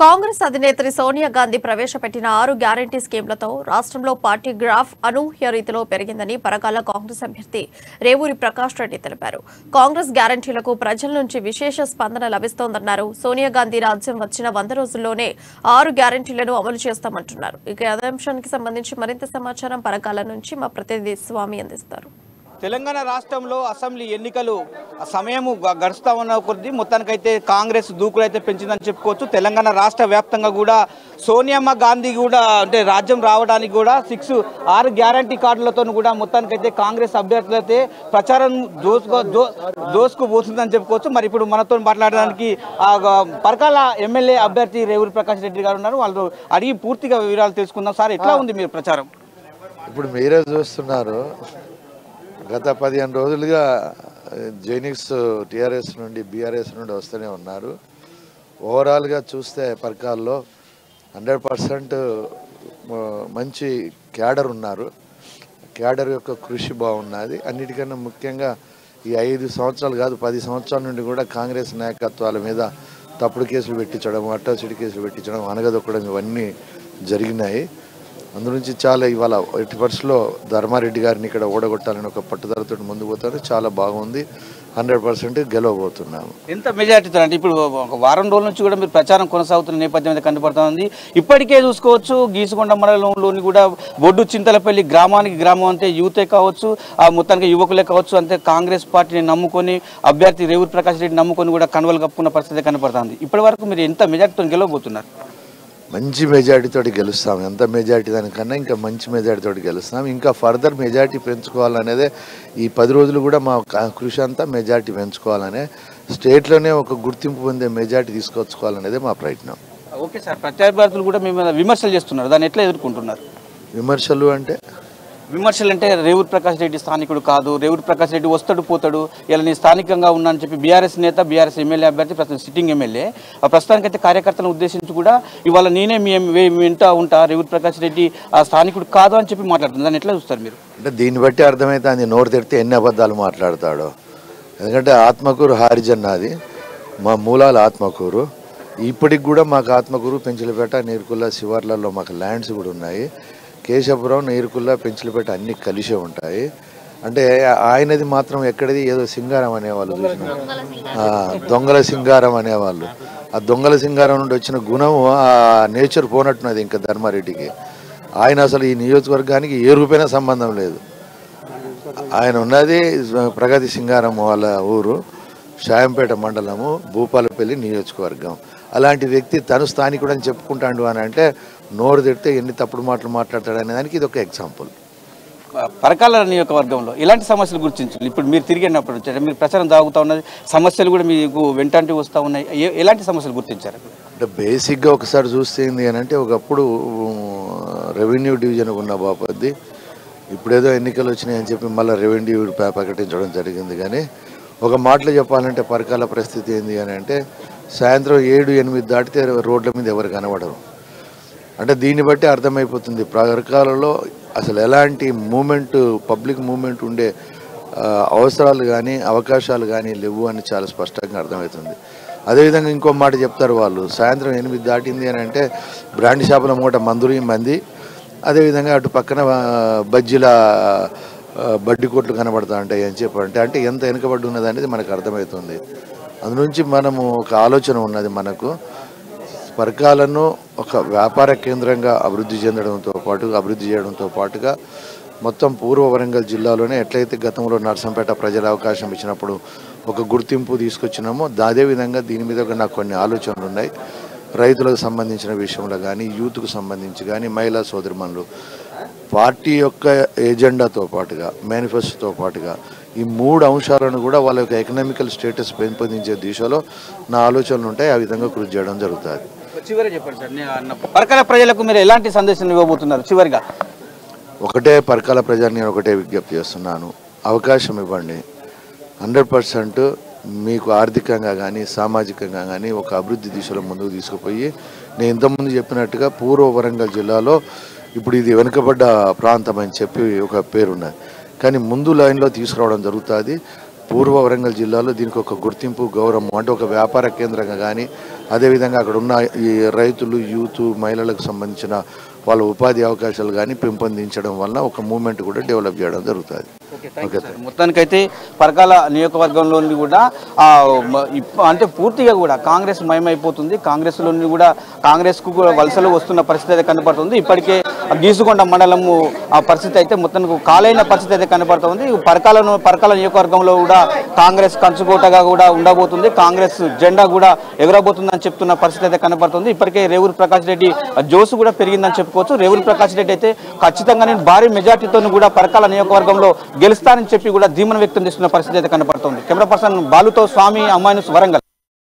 కాంగ్రెస్ అధినేత్రి సోనియా గాంధీ ప్రవేశపెట్టిన 6 గ్యారంటీ స్కీమ్లతో రాష్ట్రంలో party graph అనూహ్య రీతిలో పెరిగిందని పరకాల కాంగ్రెస్ అభ్యర్థి రేవూరి ప్రకాష్ రెడ్డి తెలిపారు. కాంగ్రెస్ గ్యారంటీలకు ప్రజల నుంచి విశేష స్పందన లభిస్తోందన్నారు. సోనియా గాంధీ రాజ్యం వచ్చిన 100 రోజుల్లోనే 6 గ్యారంటీలను అమలు చేస్తామంటున్నారు. ఇక అదే అంశానికి సంబంధించి మరింత సమాచారం పరకాల నుంచి మా ప్రతినిధి స్వామి అందిస్తారు. తెలంగాణ రాష్ట్రంలో అసెంబ్లీ ఎన్నికలు సమయం గడుస్తా ఉన్న కొద్దీ మొత్తానికైతే కాంగ్రెస్ దూకుడైతే పెంచిందని చెప్పుకోవచ్చు. తెలంగాణ రాష్ట్ర వ్యాప్తంగా కూడా సోనియమ్మ గాంధీ కూడా అంటే రాజ్యం రావడానికి కూడా 6 గ్యారంటీ కార్డులతో కూడా మొత్తానికైతే కాంగ్రెస్ అభ్యర్థులైతే ప్రచారం దోసుకుపోతుందని చెప్పుకోవచ్చు. మరి ఇప్పుడు మనతో మాట్లాడడానికి పరకాల ఎమ్మెల్యే అభ్యర్థి రేవూరి ప్రకాష్ రెడ్డి గారు ఉన్నారు. వాళ్ళు అడిగి పూర్తిగా వివరాలు తెలుసుకుందాం. సార్, ఎట్లా ఉంది మీరు ప్రచారం? ఇప్పుడు మీరే చూస్తున్నారు, గత 15 రోజులుగా జైనిక్స్ టీఆర్ఎస్ నుండి బీఆర్ఎస్ నుండి వస్తూనే ఉన్నారు. ఓవరాల్గా చూస్తే పరకాల్లో 100% మంచి క్యాడర్ ఉన్నారు. క్యాడర్ యొక్క కృషి బాగున్నది. అన్నిటికన్నా ముఖ్యంగా ఈ 5 సంవత్సరాలు కాదు 10 సంవత్సరాల నుండి కూడా కాంగ్రెస్ నాయకత్వాల మీద తప్పుడు కేసులు పెట్టించడం, అట్టాసిటీ కేసులు పెట్టించడం, అనగదొక్కడం ఇవన్నీ జరిగినాయి. అందునుంచి చాలా ఇవాళ 80% ధర్మారెడ్డి గారిని ఇక్కడ ఓడగొట్టాలని ఒక పట్టుదలతో ముందుకు పోతారు. చాలా బాగుంది. 100% గెలవబోతున్నాము. ఎంత మెజార్టీతో అంటే ఇప్పుడు ఒక వారం రోజుల నుంచి కూడా మీరు ప్రచారం కొనసాగుతున్న నేపథ్యం అయితే కనపడుతుంది. ఇప్పటికే చూసుకోవచ్చు, గీసుకొండ మండలంలోని కూడా బొడ్డు చింతలపల్లి గ్రామం అంతే యూతే కావచ్చు, ఆ మొత్తానికి యువకులే కావచ్చు, అంతే కాంగ్రెస్ పార్టీని నమ్ముకొని అభ్యర్థి రేవూరి ప్రకాష్ రెడ్డి నమ్ముకొని కూడా కనువలు కప్పుకున్న పరిస్థితి కనపడుతుంది. ఇప్పటి వరకు మీరు ఎంత మెజార్టీతో గెలవబోతున్నారు? మంచి మెజార్టీతో గెలుస్తాం. ఎంత మెజార్టీ దానికన్నా ఇంకా మంచి మెజార్టీతో గెలుస్తాం. ఇంకా ఫర్దర్ మెజార్టీ పెంచుకోవాలనేదే ఈ 10 రోజులు కూడా మా కృషి అంతా మెజార్టీ పెంచుకోవాలనే, స్టేట్లోనే ఒక గుర్తింపు పొందే మెజార్టీ తీసుకొచ్చుకోవాలనేదే మా ప్రయత్నం. ఓకే సార్, ప్రత్యర్థులు కూడా మేము విమర్శలు చేస్తున్నారు, దాన్ని ఎట్లా ఎదుర్కొంటున్నారు? విమర్శలు అంటే రేవూరి ప్రకాష్ రెడ్డి స్థానికుడు కాదు, రేవూరి ప్రకాష్ రెడ్డి వస్తాడు పోతాడు, ఇలా నేను స్థానికంగా ఉన్నానని చెప్పి బీఆర్ఎస్ నేత, బీఆర్ఎస్ ఎమ్మెల్యే అభ్యర్థి, ప్రస్తుతం సిట్టింగ్ ఎమ్మెల్యే ప్రస్తుతానికైతే కార్యకర్తలను ఉద్దేశించి కూడా ఇవాళ నేనే మీ వింటా ఉంటా, రేవూరి ప్రకాష్ రెడ్డి ఆ స్థానికుడు కాదు అని చెప్పి మాట్లాడుతుంది. దాన్ని ఎట్లా చూస్తారు మీరు? అంటే దీన్ని బట్టి అర్థమైతే అది నోరు తెరితే ఎన్ని అబద్ధాలు మాట్లాడతాడో. ఎందుకంటే ఆత్మకూరు హారిజన్నాది, మా మూలాలు ఆత్మకూరు. ఇప్పటికి కూడా మాకు ఆత్మకూరు, పెంచలపేట, నీరుకుల్ల శివార్లలో మాకు ల్యాండ్స్ కూడా ఉన్నాయి. కేశపురం, నీరుకుల్ల, పెంచలపేట అన్నీ కలిసే ఉంటాయి. అంటే ఆయనది మాత్రం ఎక్కడిది ఏదో సింగారం అనేవాళ్ళు చూసిన, దొంగల సింగారం అనేవాళ్ళు. ఆ దొంగల సింగారం నుండి వచ్చిన గుణం, ఆ నేచర్ పోనట్టున్నది ఇంకా ధర్మారెడ్డికి. ఆయన అసలు ఈ నియోజకవర్గానికి ఏ రూపైనా సంబంధం లేదు. ఆయన ఉన్నది ప్రగతి సింగారం వాళ్ళ ఊరు, షాయంపేట మండలము, భూపాలపల్లి నియోజకవర్గం. అలాంటి వ్యక్తి తను స్థానికుడు అని చెప్పుకుంటాడు అని అంటే నోరు తిడితే ఎన్ని తప్పుడు మాటలు మాట్లాడతాడు అనే దానికి ఇది ఒక ఎగ్జాంపుల్. పరకాల నియోజకవర్గంలో ఎలాంటి సమస్యలు గుర్తించారు? ఇప్పుడు మీరు తిరిగినప్పుడు మీరు ప్రచారం తాగుతూ ఉన్నది, సమస్యలు కూడా మీకు వెంటంటే వస్తూ ఉన్నాయి. ఎలాంటి సమస్యలు గుర్తించారు? అంటే బేసిక్గా ఒకసారి చూస్తే ఏంది అని అంటే, ఒకప్పుడు రెవెన్యూ డివిజన్ ఉన్న బాపద్ది, ఇప్పుడేదో ఎన్నికలు వచ్చినాయని చెప్పి మళ్ళీ రెవెన్యూ ప్రకటించడం జరిగింది. కానీ ఒక మాటలో చెప్పాలంటే పరకాల పరిస్థితి ఏంది అని అంటే, సాయంత్రం 7-8 దాటితే రోడ్ల మీద ఎవరు కనబడరు. అంటే దీన్ని బట్టి అర్థమైపోతుంది పరకాలలో అసలు ఎలాంటి మూమెంట్, పబ్లిక్ మూమెంట్ ఉండే అవసరాలు కానీ అవకాశాలు కానీ లేవు అని చాలా స్పష్టంగా అర్థమవుతుంది. అదేవిధంగా ఇంకో మాట చెప్తారు వాళ్ళు, సాయంత్రం 8 దాటింది అని అంటే బ్రాండ్ షాపుల మూట మంది, అదేవిధంగా అటు పక్కన బజ్జీల బడ్డీ కొట్లు కనబడతా ఉంటాయి అని చెప్పంటే, అంటే ఎంత వెనుకబడి ఉన్నది అనేది మనకు అర్థమవుతుంది. అందునుంచి మనము ఒక ఆలోచన ఉన్నది మనకు, పరకాలను ఒక వ్యాపార కేంద్రంగా అభివృద్ధి చేయడంతో పాటుగా మొత్తం పూర్వ వరంగల్ జిల్లాలోనే ఎట్లయితే గతంలో నర్సంపేట ప్రజల అవకాశం ఇచ్చినప్పుడు ఒక గుర్తింపు తీసుకొచ్చినామో అదేవిధంగా దీని మీద నాకు కొన్ని ఆలోచనలు ఉన్నాయి. రైతులకు సంబంధించిన విషయంలో కానీ, యూత్కు సంబంధించి కానీ, మహిళా సోదరిమణులు, పార్టీ యొక్క ఎజెండాతో పాటుగా, మేనిఫెస్టోతో పాటుగా ఈ 3 అంశాలను కూడా వాళ్ళ యొక్క ఎకనామికల్ స్టేటస్ పెంపొందించే దిశలో నా ఆలోచనలు ఉంటాయి. ఆ విధంగా కృషి చేయడం జరుగుతుంది. చివరిగా చెప్పండి సార్, పరకాల ప్రజలకు మీరు ఎలాంటి సందేశం ఇవ్వబోతున్నారు? చివరిగా పరకాల ప్రజలు నేను ఒకటే విజ్ఞప్తి చేస్తున్నాను, అవకాశం ఇవ్వండి. 100% మీకు ఆర్థికంగా కానీ, సామాజికంగా కానీ ఒక అభివృద్ధి దిశలో ముందుకు తీసుకుపోయి, నేను ఇంతకుముందు చెప్పినట్టుగా పూర్వ వరంగల్ జిల్లాలో ఇప్పుడు ఇది వెనుకబడ్డ ప్రాంతం అని చెప్పి ఒక పేరున్నది, కానీ ముందు లైన్లో తీసుకురావడం జరుగుతుంది. పూర్వ వరంగల్ జిల్లాలో దీనికి ఒక గుర్తింపు గౌరవం అంటే ఒక వ్యాపార కేంద్రంగా కానీ అదేవిధంగా అక్కడ ఉన్న ఈ రైతులు యూత్ మహిళలకు సంబంధించిన వాళ్ళ ఉపాధి అవకాశాలు కానీ పెంపొందించడం వల్ల ఒక మూమెంట్ కూడా డెవలప్ చేయడం జరుగుతుంది. మొత్తానికైతే పరకాల నియోజకవర్గంలోని కూడా అంటే పూర్తిగా కూడా కాంగ్రెస్ మయమైపోతుంది. కాంగ్రెస్లోని కూడా కాంగ్రెస్కు వలసలు వస్తున్న పరిస్థితి అయితే కనపడుతుంది. ఇప్పటికే గీసుకొండ మండలము ఆ పరిస్థితి అయితే మొత్తానికి కాలైన పరిస్థితి అయితే కనపడుతుంది. పరకాల నియోజకవర్గంలో కూడా కాంగ్రెస్ కంచుకోటగా కూడా ఉండబోతుంది. కాంగ్రెస్ జెండా కూడా ఎగరబోతుందని చెప్తున్న పరిస్థితి అయితే కనపడుతుంది. ఇప్పటికే రేవూరి ప్రకాష్ రెడ్డి జోసు కూడా పెరిగిందని చెప్పుకోవచ్చు. రేవూరి ప్రకాష్ రెడ్డి అయితే ఖచ్చితంగా నేను భారీ మెజార్టీతో కూడా పరకాల నియోజకవర్గంలో గెలుస్తానని చెప్పి కూడా ధీమను వ్యక్తం చేస్తున్న పరిస్థితి అయితే కనపడుతుంది. కెమెరా పర్సన్ బాలుతో స్వామి, అమ్మాయి వరంగల్.